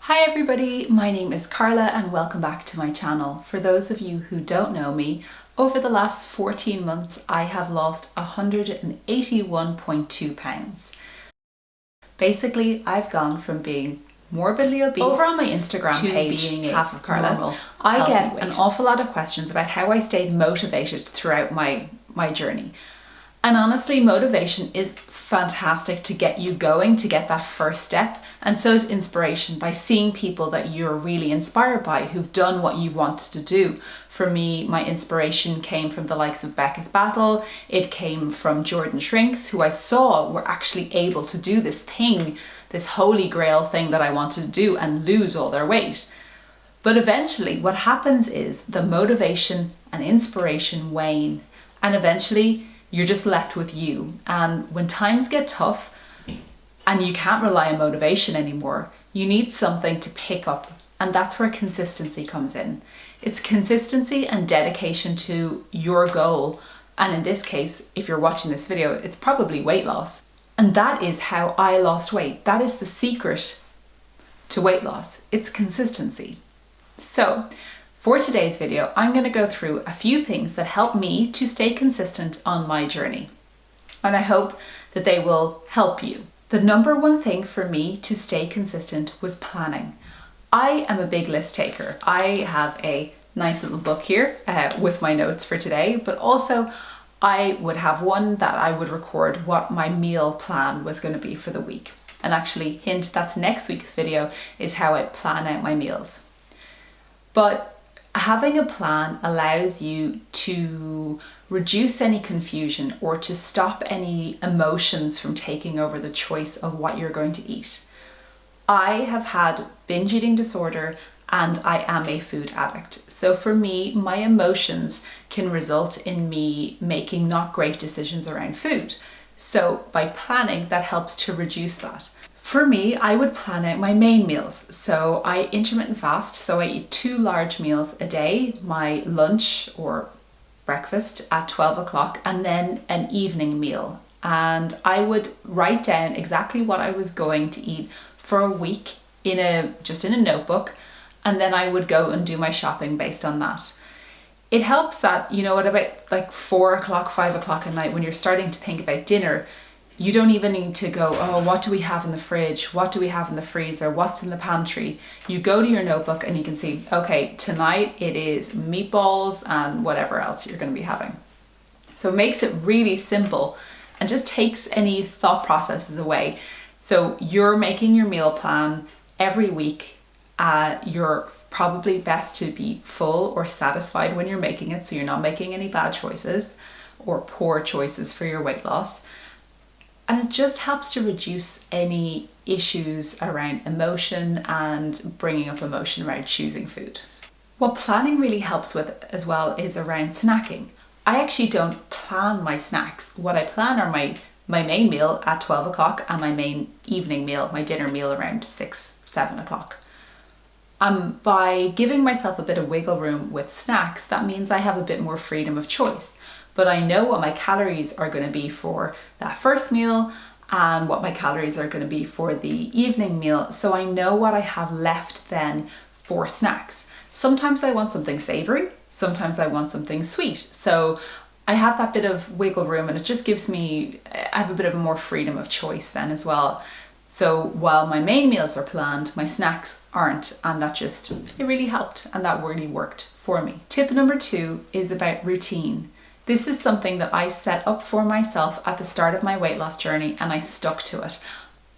Hi everybody, my name is Carla and welcome back to my channel. For those of you who don't know me, over the last 14 months I have lost 181.2 pounds. Basically, I've gone from being morbidly obese over on my Instagram page, being half of Carla. I get an awful lot of questions about how I stayed motivated throughout my journey. And honestly, motivation is fantastic to get you going, to get that first step. And so is inspiration, by seeing people that you're really inspired by who've done what you wanted to do. For me, my inspiration came from the likes of Becca's Battle. It came from Jordan Shrinks, who I saw were actually able to do this thing, this holy grail thing that I wanted to do, and lose all their weight. But eventually what happens is the motivation and inspiration wane, and eventually you're just left with you. And when times get tough and you can't rely on motivation anymore, you need something to pick up. And that's where consistency comes in. It's consistency and dedication to your goal. And in this case, if you're watching this video, it's probably weight loss. And that is how I lost weight. That is the secret to weight loss. It's consistency. So for today's video, I'm going to go through a few things that help me to stay consistent on my journey. And I hope that they will help you. The number one thing for me to stay consistent was planning. I am a big list taker. I have a nice little book here with my notes for today, but also I would have one that I would record what my meal plan was going to be for the week. And actually, hint, that's next week's video, is how I plan out my meals. But having a plan allows you to reduce any confusion or to stop any emotions from taking over the choice of what you're going to eat. I have had binge eating disorder and I am a food addict. So for me, my emotions can result in me making not great decisions around food. So by planning, that helps to reduce that. For me, I would plan out my main meals. So I intermittent fast, so I eat 2 large meals a day, my lunch or breakfast at 12 o'clock, and then an evening meal. And I would write down exactly what I was going to eat for a week just in a notebook, and then I would go and do my shopping based on that. It helps that, at about like 4 o'clock, 5 o'clock at night, when you're starting to think about dinner, you don't even need to go, oh, what do we have in the fridge? What do we have in the freezer? What's in the pantry? You go to your notebook and you can see, okay, tonight it is meatballs and whatever else you're going to be having. So it makes it really simple and just takes any thought processes away. So you're making your meal plan every week. You're probably best to be full or satisfied when you're making it, so you're not making any bad choices or poor choices for your weight loss. And it just helps to reduce any issues around emotion and bringing up emotion around choosing food. What planning really helps with as well is around snacking. I actually don't plan my snacks. What I plan are my main meal at 12 o'clock and my main evening meal, my dinner meal around 6, 7 o'clock. By giving myself a bit of wiggle room with snacks, that means I have a bit more freedom of choice. But I know what my calories are going to be for that first meal and what my calories are going to be for the evening meal. So I know what I have left then for snacks. Sometimes I want something savory, sometimes I want something sweet. So I have that bit of wiggle room, and it just gives me, I have a bit of more freedom of choice then as well. So while my main meals are planned, my snacks aren't, and it really helped, and that really worked for me. Tip number 2 is about routine. This is something that I set up for myself at the start of my weight loss journey, and I stuck to it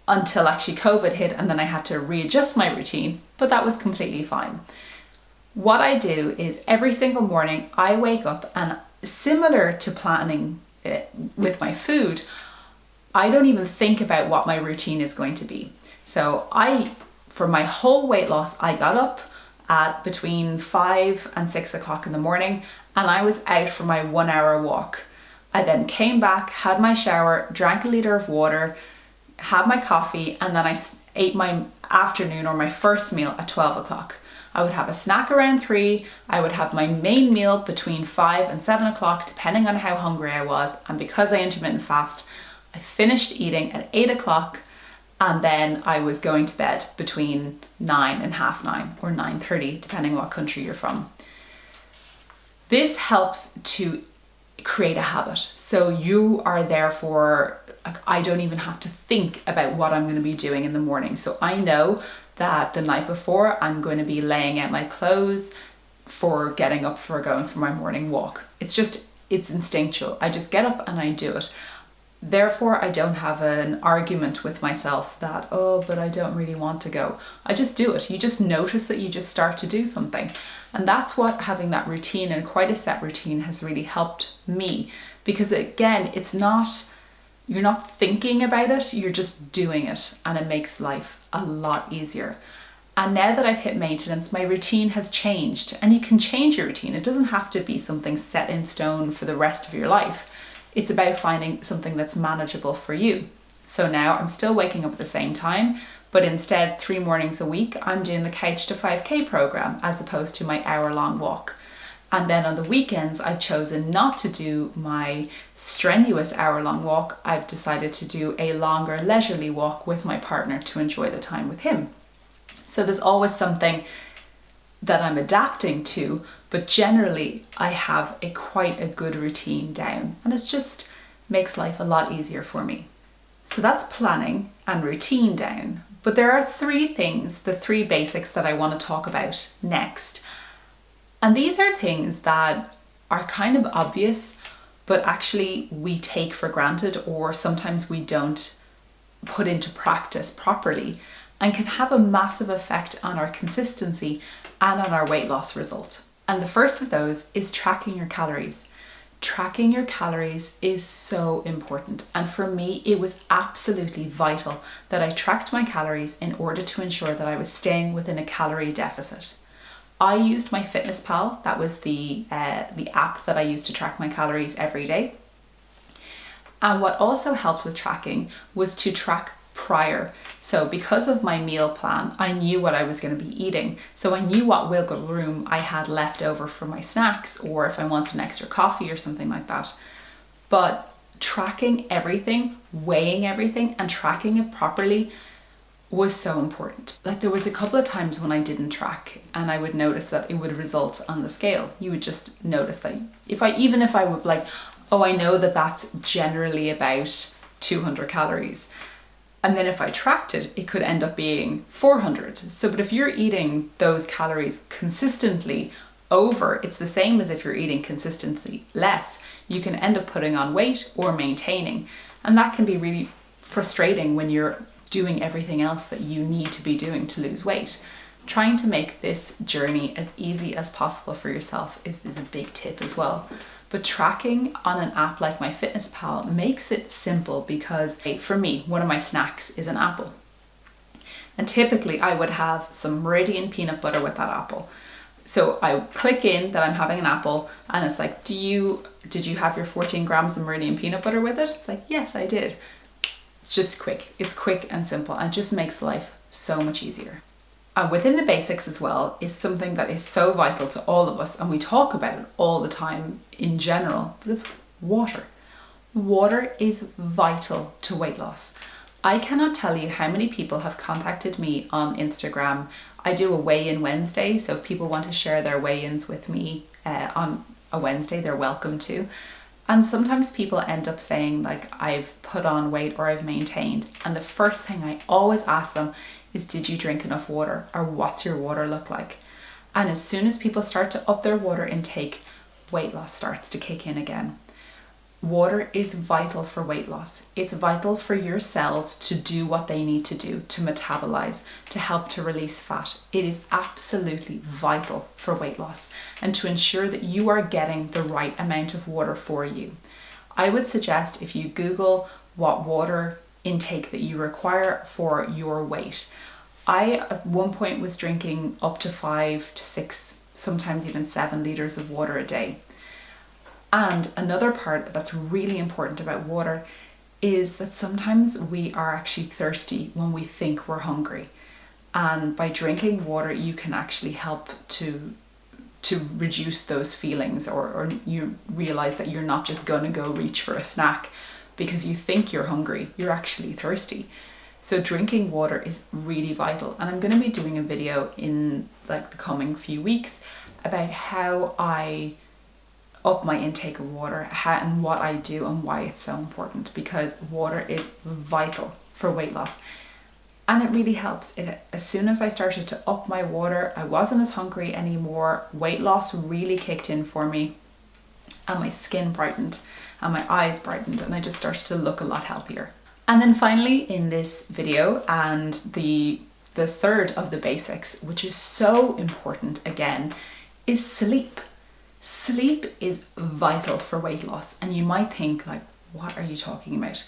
until actually COVID hit, and then I had to readjust my routine, but that was completely fine. What I do is every single morning I wake up, and similar to planning with my food, I don't even think about what my routine is going to be. So for my whole weight loss, I got up at between 5 and 6 o'clock in the morning, and I was out for my 1 hour walk. I then came back, had my shower, drank a litre of water, had my coffee, and then I ate my afternoon or my first meal at 12 o'clock. I would have a snack around 3, I would have my main meal between 5 and 7 o'clock, depending on how hungry I was, and because I intermittent fast, I finished eating at 8 o'clock, And then I was going to bed between 9 and half 9 or 9:30, depending on what country you're from. This helps to create a habit. So you are therefore, like, I don't even have to think about what I'm going to be doing in the morning. So I know that the night before I'm going to be laying out my clothes for getting up for going for my morning walk. It's instinctual. I just get up and I do it. Therefore, I don't have an argument with myself that, oh, but I don't really want to go. I just do it. You just notice that you just start to do something. And that's what having that routine, and quite a set routine, has really helped me. Because again, you're not thinking about it, you're just doing it. And it makes life a lot easier. And now that I've hit maintenance, my routine has changed. And you can change your routine. It doesn't have to be something set in stone for the rest of your life. It's about finding something that's manageable for you. So now I'm still waking up at the same time, but instead 3 mornings a week, I'm doing the Couch to 5K program as opposed to my hour-long walk. And then on the weekends, I've chosen not to do my strenuous hour-long walk. I've decided to do a longer leisurely walk with my partner to enjoy the time with him. So there's always something that I'm adapting to, but generally I have quite a good routine down, and it just makes life a lot easier for me. So that's planning and routine down. But there are 3 things, the 3 basics that I want to talk about next. And these are things that are kind of obvious, but actually we take for granted, or sometimes we don't put into practice properly, and can have a massive effect on our consistency and on our weight loss result. And the first of those is tracking your calories. Tracking your calories is so important. And for me, it was absolutely vital that I tracked my calories in order to ensure that I was staying within a calorie deficit. I used MyFitnessPal. That was the app that I used to track my calories every day. And what also helped with tracking was to track prior. So because of my meal plan, I knew what I was going to be eating. So I knew what wiggle room I had left over for my snacks, or if I wanted an extra coffee or something like that. But tracking everything, weighing everything, and tracking it properly was so important. Like, there was a couple of times when I didn't track, and I would notice that it would result on the scale. You would just notice that even if I would like, oh, I know that that's generally about 200 calories. And then if I tracked it, it could end up being 400. So, but if you're eating those calories consistently over, it's the same as if you're eating consistently less. You can end up putting on weight or maintaining. And that can be really frustrating when you're doing everything else that you need to be doing to lose weight. Trying to make this journey as easy as possible for yourself is a big tip as well. But tracking on an app like MyFitnessPal makes it simple because, for me, one of my snacks is an apple. And typically I would have some Meridian peanut butter with that apple. So I click in that I'm having an apple, and it's like, did you have your 14 grams of Meridian peanut butter with it? It's like, yes, I did. It's just quick. It's quick and simple, and it just makes life so much easier. Within the basics as well is something that is so vital to all of us, and we talk about it all the time in general, but it's water. Water is vital to weight loss. I cannot tell you how many people have contacted me on Instagram. I do a weigh-in Wednesday, so if people want to share their weigh-ins with me on a Wednesday, they're welcome to. And sometimes people end up saying, like, I've put on weight or I've maintained. And the first thing I always ask them is, did you drink enough water, or what's your water look like? And as soon as people start to up their water intake, weight loss starts to kick in again. Water is vital for weight loss. It's vital for your cells to do what they need to do, to metabolize, to help to release fat. It is absolutely vital for weight loss and to ensure that you are getting the right amount of water for you. I would suggest if you Google what water intake that you require for your weight. I at one point was drinking up to 5 to 6, sometimes even 7 liters of water a day. And another part that's really important about water is that sometimes we are actually thirsty when we think we're hungry. And by drinking water, you can actually help to reduce those feelings, or you realize that you're not just going to go reach for a snack because you think you're hungry, you're actually thirsty. So drinking water is really vital, and I'm going to be doing a video in like the coming few weeks about how I up my intake of water, and what I do and why it's so important, because water is vital for weight loss. And it really helps. As soon as I started to up my water, I wasn't as hungry anymore. Weight loss really kicked in for me, and my skin brightened and my eyes brightened, and I just started to look a lot healthier. And then finally in this video, and the third of the basics, which is so important again, is sleep. Sleep is vital for weight loss, and you might think like, what are you talking about?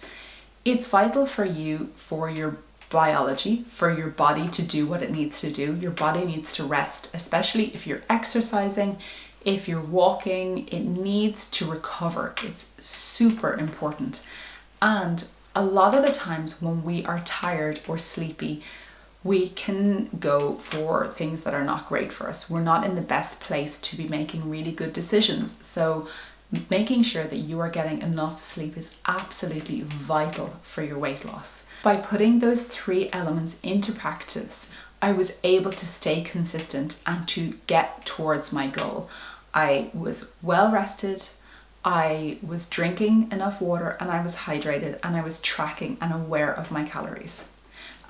It's vital for you, for your biology, for your body to do what it needs to do. Your body needs to rest, especially if you're exercising, if you're walking, it needs to recover. It's super important. And a lot of the times when we are tired or sleepy, we can go for things that are not great for us. We're not in the best place to be making really good decisions. So making sure that you are getting enough sleep is absolutely vital for your weight loss. By putting those 3 elements into practice, I was able to stay consistent and to get towards my goal. I was well rested, I was drinking enough water, and I was hydrated, and I was tracking and aware of my calories.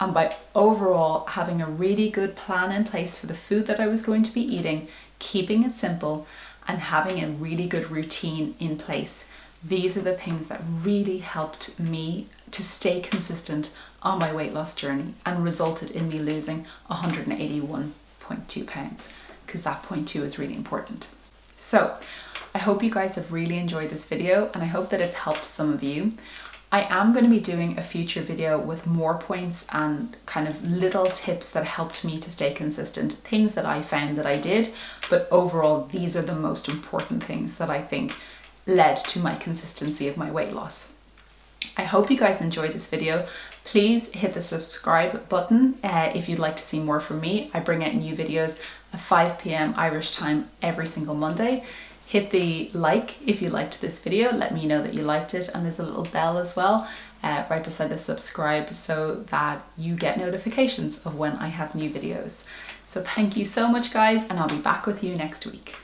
And by overall having a really good plan in place for the food that I was going to be eating, keeping it simple, and having a really good routine in place, these are the things that really helped me to stay consistent on my weight loss journey and resulted in me losing 181.2 pounds, because that 0.2 is really important. So I hope you guys have really enjoyed this video, and I hope that it's helped some of you. I am going to be doing a future video with more points and kind of little tips that helped me to stay consistent, things that I found that I did, but overall these are the most important things that I think led to my consistency of my weight loss. I hope you guys enjoyed this video. Please hit the subscribe button if you'd like to see more from me. I bring out new videos at 5 p.m. Irish time every single Monday. Hit the like if you liked this video, let me know that you liked it, and there's a little bell as well right beside the subscribe so that you get notifications of when I have new videos. So thank you so much guys, and I'll be back with you next week.